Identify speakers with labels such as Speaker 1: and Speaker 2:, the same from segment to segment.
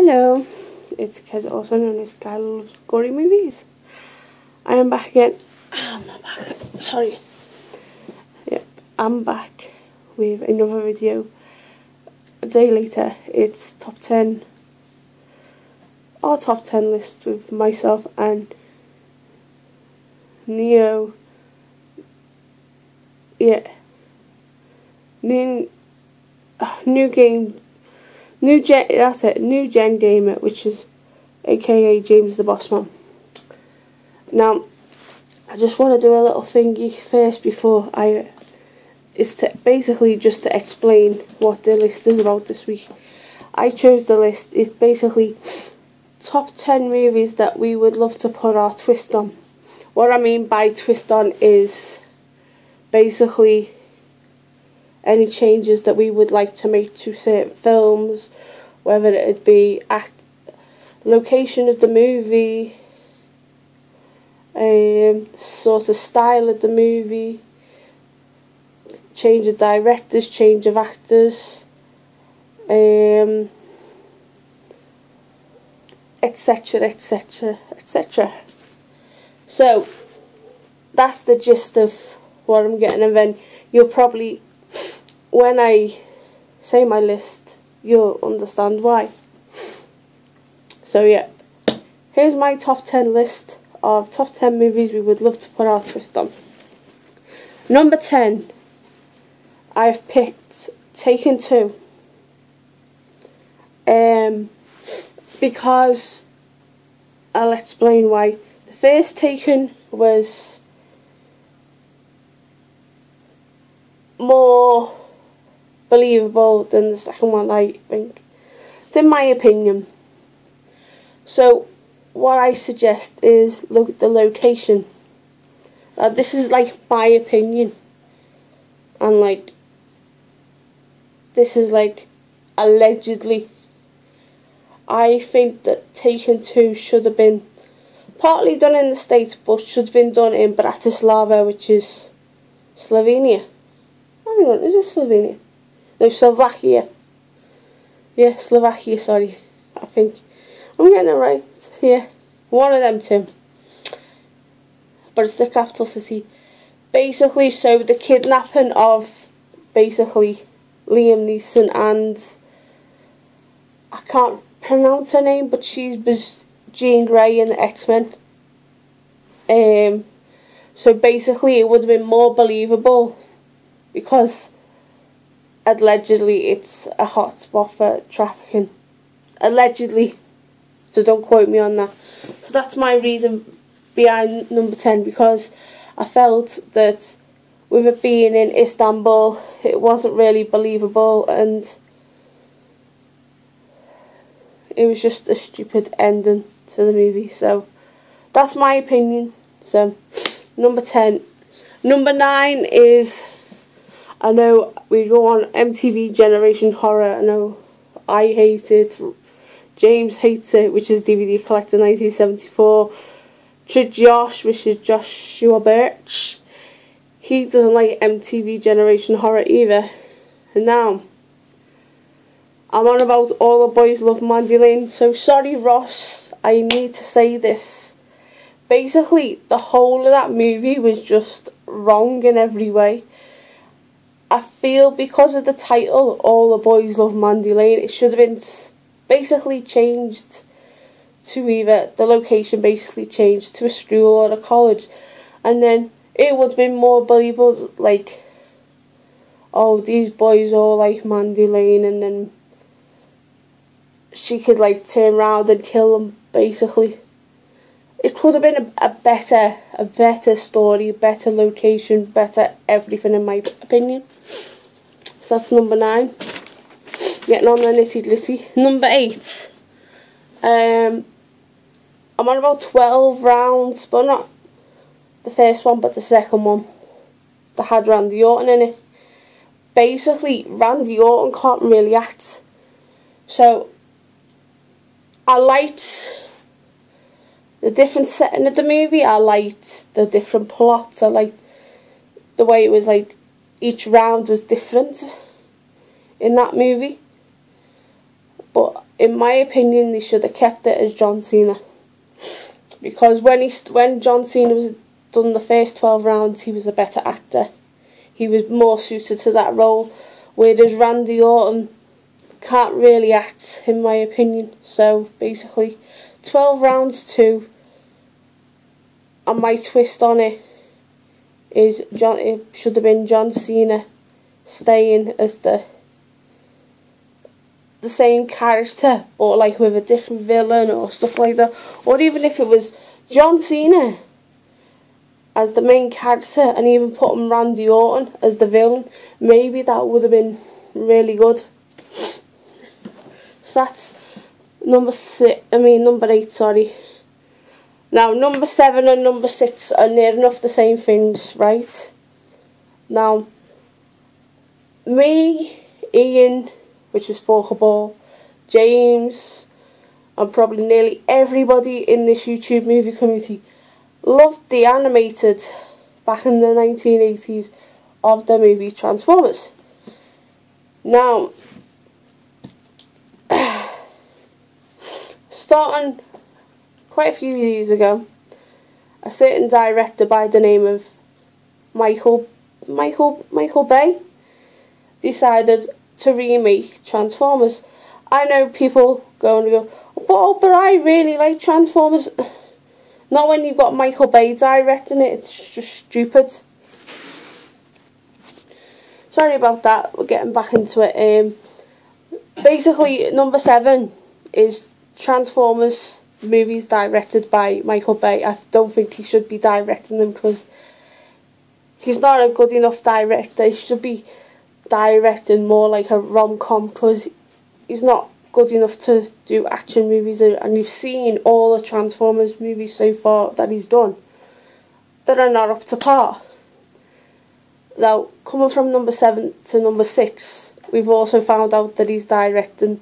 Speaker 1: Hello, it's Kezza, also known as Guy Loves Gory Movies. I am back again. I'm not back. Sorry. Yep, I'm back with another video. A day later, it's top 10. Our top 10 list with myself and Neo. Yeah. New gen gamer, which is aka James the Bossman. Now, I just want to do a little thingy first before it's basically just to explain what the list is about this week. I chose the list. It's basically top 10 movies that we would love to put our twist on. What I mean by twist on is basically any changes that we would like to make to certain films, whether it be location of the movie, sort of style of the movie, change of directors, change of actors, etc, etc, etc. So that's the gist of what I'm getting, and then you'll probably, when I say my list, you'll understand why. So yeah, here's my top 10 list of top 10 movies we would love to put our twist on. Number 10, I've picked Taken 2. Because I'll explain why. The first Taken was more believable than the second one, I think. It's in my opinion. So what I suggest is look at the location. This is like my opinion, and like this is like allegedly. I think that Taken 2 should have been partly done in the States, but should have been done in Bratislava, which is Slovenia. Hang on, is it Slovenia? No, Slovakia. Yeah, Slovakia, sorry. I think I'm getting it right. Yeah, one of them two. But it's the capital city. Basically, so the kidnapping of basically Liam Neeson and I can't pronounce her name, but she's Jean Grey in the X-Men. So basically, it would have been more believable because allegedly it's a hotspot for trafficking. Allegedly. So don't quote me on that. So that's my reason behind number 10, because I felt that with it being in Istanbul, it wasn't really believable, and it was just a stupid ending to the movie. So that's my opinion. So number 10. Number 9 is, I know we go on MTV Generation Horror. I know I hate it. James hates it, which is DVD Collector 1974. To Josh, which is Joshua Birch, he doesn't like MTV Generation Horror either. And now, I'm on about All the Boys Love Mandy Lane. So sorry, Ross, I need to say this. Basically, the whole of that movie was just wrong in every way. I feel because of the title, All the Boys Love Mandy Lane, it should have been basically changed to either the location basically changed to a school or a college, and then it would have been more believable, like, oh, these boys all like Mandy Lane, and then she could like turn around and kill them. Basically, it could have been a better story, better location, better everything in my opinion. So that's number 9. Getting on the nitty gritty. Number 8. I'm on about 12 rounds, but not the first one, but the second one. That had Randy Orton in it. Basically, Randy Orton can't really act. So I liked the different setting of the movie. I liked the different plots. I liked the way it was like each round was different in that movie. But in my opinion, they should have kept it as John Cena. Because when John Cena was done the first 12 rounds, he was a better actor. He was more suited to that role. Whereas Randy Orton can't really act, in my opinion. So basically, 12 rounds 2. And my twist on it is it should have been John Cena staying as the same character, or like with a different villain or stuff like that. Or even if it was John Cena as the main character and even putting Randy Orton as the villain, maybe that would have been really good. So that's number 8, sorry. Now, number 7 and number 6 are near enough the same things, right? Now, me, Ian, which is for Ball, James, and probably nearly everybody in this YouTube movie community loved the animated, back in the 1980s, of the movie Transformers. Now, starting quite a few years ago, a certain director by the name of Michael Bay decided to remake Transformers. I know people go, but I really like Transformers. Not when you've got Michael Bay directing it, it's just stupid. Sorry about that, we're getting back into it. Basically, number 7 is Transformers movies directed by Michael Bay. I don't think he should be directing them because he's not a good enough director. He should be directing more like a rom-com because he's not good enough to do action movies. And you've seen all the Transformers movies so far that he's done that are not up to par. Now, coming from number 7 to number 6, we've also found out that he's directing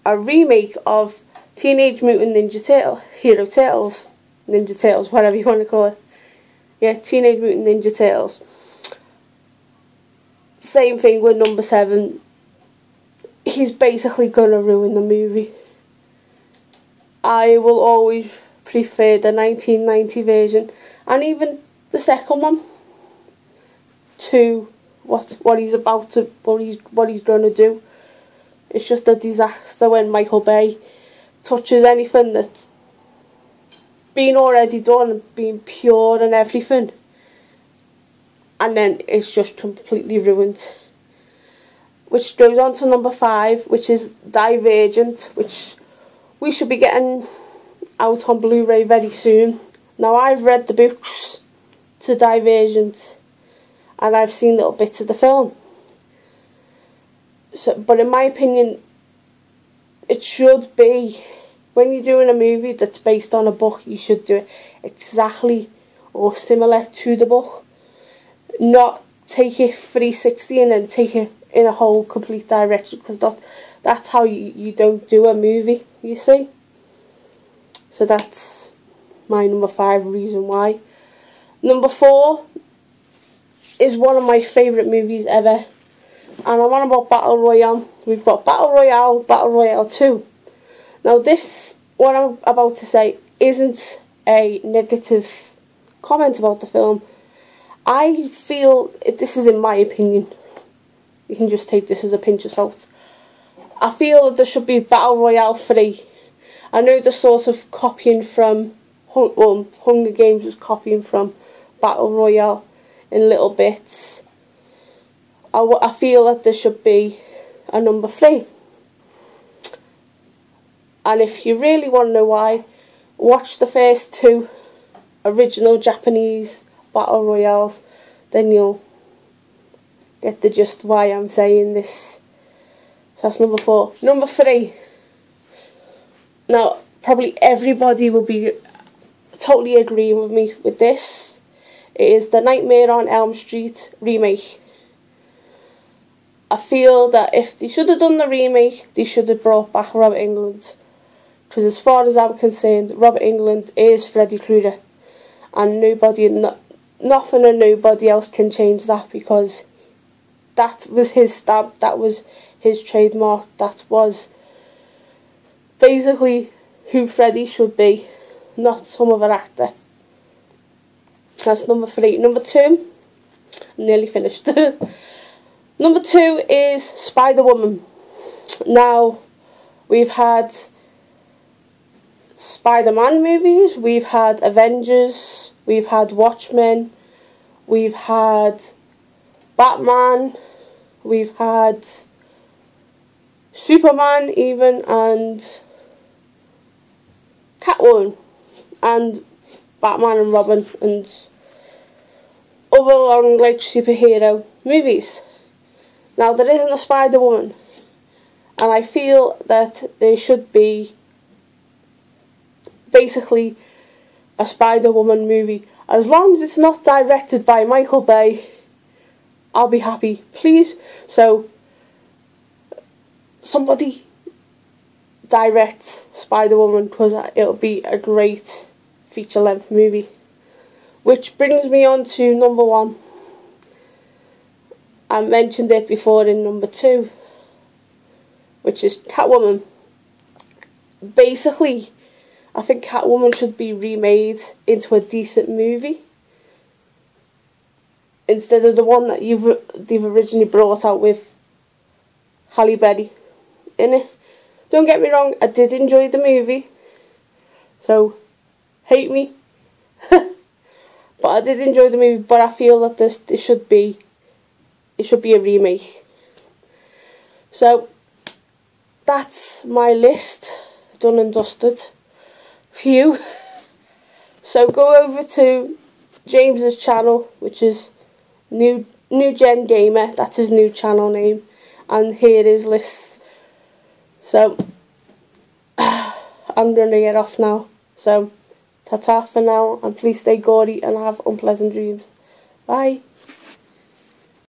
Speaker 1: a remake of Teenage Mutant Ninja Turtles, whatever you want to call it. Yeah, Teenage Mutant Ninja Turtles. Same thing with number 7. He's basically gonna ruin the movie. I will always prefer the 1990 version, and even the second one, to what he's gonna do. It's just a disaster when Michael Bay touches anything that's been already done and been pure and everything, and then it's just completely ruined. Which goes on to number 5, which is Divergent, which we should be getting out on Blu-ray very soon. Now, I've read the books to Divergent and I've seen little bits of the film. So, but in my opinion, it should be, when you're doing a movie that's based on a book, you should do it exactly or similar to the book. Not take it 360 and then take it in a whole complete direction, because that's how you don't do a movie, you see. So that's my number 5 reason why. Number 4 is one of my favourite movies ever, and I'm on about Battle Royale. We've got Battle Royale 2. Now this, what I'm about to say, isn't a negative comment about the film. I feel, this is in my opinion, you can just take this as a pinch of salt, I feel that there should be Battle Royale 3. I know they're sort of copying from, Hunger Games was copying from Battle Royale in little bits. I feel that there should be a number 3. And if you really want to know why, watch the first 2 original Japanese Battle Royales, then you'll get the gist why I'm saying this. So that's number 4. Number 3. Now, probably everybody will be totally agreeing with me with this. It is the Nightmare on Elm Street remake. I feel that if they should have done the remake, they should have brought back Robert Englund. Because as far as I'm concerned, Robert Englund is Freddy Krueger. And nothing and nobody else can change that, because that was his stamp, that was his trademark, that was basically who Freddy should be, not some other actor. That's number 3. Number 2, I'm nearly finished. Number 2 is Spider-Woman. Now, we've had Spider-Man movies, we've had Avengers, we've had Watchmen, we've had Batman, we've had Superman even, and Catwoman, and Batman and Robin, and other long like superhero movies. Now there isn't a Spider-Woman, and I feel that there should be basically a Spider-Woman movie. As long as it's not directed by Michael Bay, I'll be happy. Please, so somebody direct Spider-Woman, because it'll be a great feature-length movie. Which brings me on to number 1. I mentioned it before in number 2, which is Catwoman. Basically, I think Catwoman should be remade into a decent movie instead of the one that they've originally brought out with Halle Berry in it. Don't get me wrong, I did enjoy the movie, so hate me. But I did enjoy the movie, but I feel that it should be a remake. So that's my list, done and dusted. Phew. So go over to James's channel, which is New Gen Gamer. That's his new channel name, and here is lists. So I'm gonna get off now. So ta-ta for now, and please stay gaudy and have unpleasant dreams. Bye.